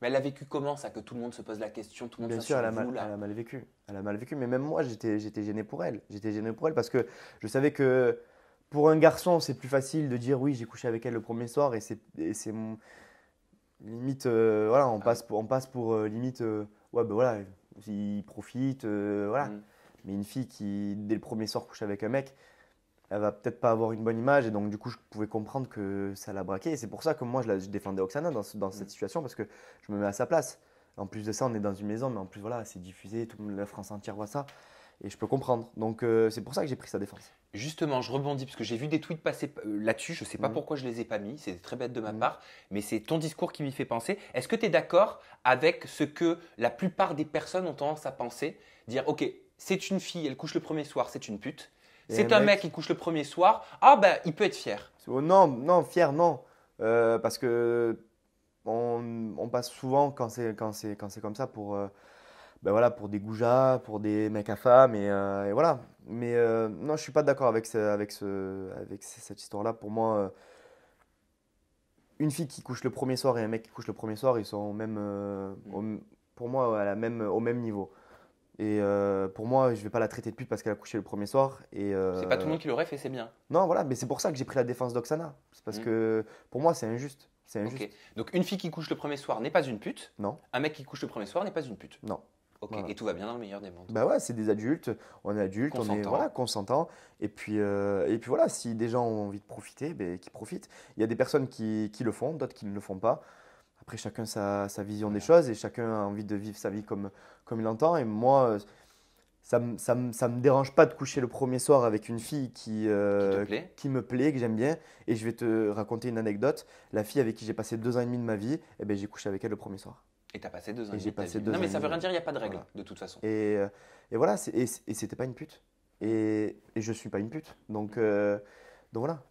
Mais elle a vécu comment ça, que tout le monde se pose la question, tout le monde Bien soit sûr, sur vous elle là? a mal vécu. Elle a mal vécu, mais même moi, j'étais gêné pour elle. J'étais gêné pour elle parce que je savais que pour un garçon, c'est plus facile de dire oui, j'ai couché avec elle le premier soir et c'est limite, voilà, Ah, on passe pour limite, ouais, ben voilà, il profite, voilà. hmm. Mais une fille qui, dès le premier soir, couche avec un mec, elle va peut-être pas avoir une bonne image et donc du coup, je pouvais comprendre que ça l'a braqué. Et c'est pour ça que moi, je défendais Oksana dans Hmm. cette situation parce que je me mets à sa place. En plus de ça, on est dans une maison, mais en plus, voilà, c'est diffusé, tout le monde, la France entière voit ça. Et je peux comprendre. Donc, c'est pour ça que j'ai pris sa défense. Justement, je rebondis parce que j'ai vu des tweets passer là-dessus. Je ne sais pas Mhm. pourquoi je les ai pas mis. C'est très bête de ma Mhm. part, mais c'est ton discours qui m'y fait penser. Est-ce que tu es d'accord avec ce que la plupart des personnes ont tendance à penser? Dire, ok, c'est une fille, elle couche le premier soir, c'est une pute. Et un C'est un mec qui mec, couche le premier soir, ah ben il peut être fier. oh, non, non, fier, non. Parce que on passe souvent quand c'est comme ça pour, ben voilà, pour des goujats, pour des mecs à femmes et voilà. Mais non, je suis pas d'accord avec cette histoire-là. Pour moi, une fille qui couche le premier soir et un mec qui couche le premier soir, ils sont au même, pour moi, au même niveau. Et pour moi, je vais pas la traiter de pute parce qu'elle a couché le premier soir. Et C'est pas tout le monde qui l'aurait fait, c'est bien. non, voilà, mais c'est pour ça que j'ai pris la défense d'Oksana. C'est parce Hmm. que pour moi, c'est injuste. C'est Ok. injuste. Donc une fille qui couche le premier soir n'est pas une pute. Non, Un mec qui couche le premier soir n'est pas une pute. non. Ok. Voilà. Et tout va bien dans le meilleur des mondes. Bah ouais, c'est des adultes, on est adultes, on est voilà, Consentant. consentant. Et puis voilà, si des gens ont envie de profiter, ben, qu'ils profitent. Il y a des personnes qui le font, d'autres qui ne le font pas. Après, chacun sa vision des Voilà. choses et chacun a envie de vivre sa vie comme il entend. Et moi, ça me dérange pas de coucher le premier soir avec une fille Qui te plaît. qui me plaît, que j'aime bien. Et je vais te raconter une anecdote. La fille avec qui j'ai passé 2 ans et demi de ma vie, eh ben, j'ai couché avec elle le premier soir. Et t'as passé 2 ans et Et demi j'ai de ta passé vie. deux Non, ans mais et ça demi. veut rien dire, il n'y a pas de règle, Voilà. de toute façon. Et voilà, et c'était pas une pute. Et je suis pas une pute. Donc voilà.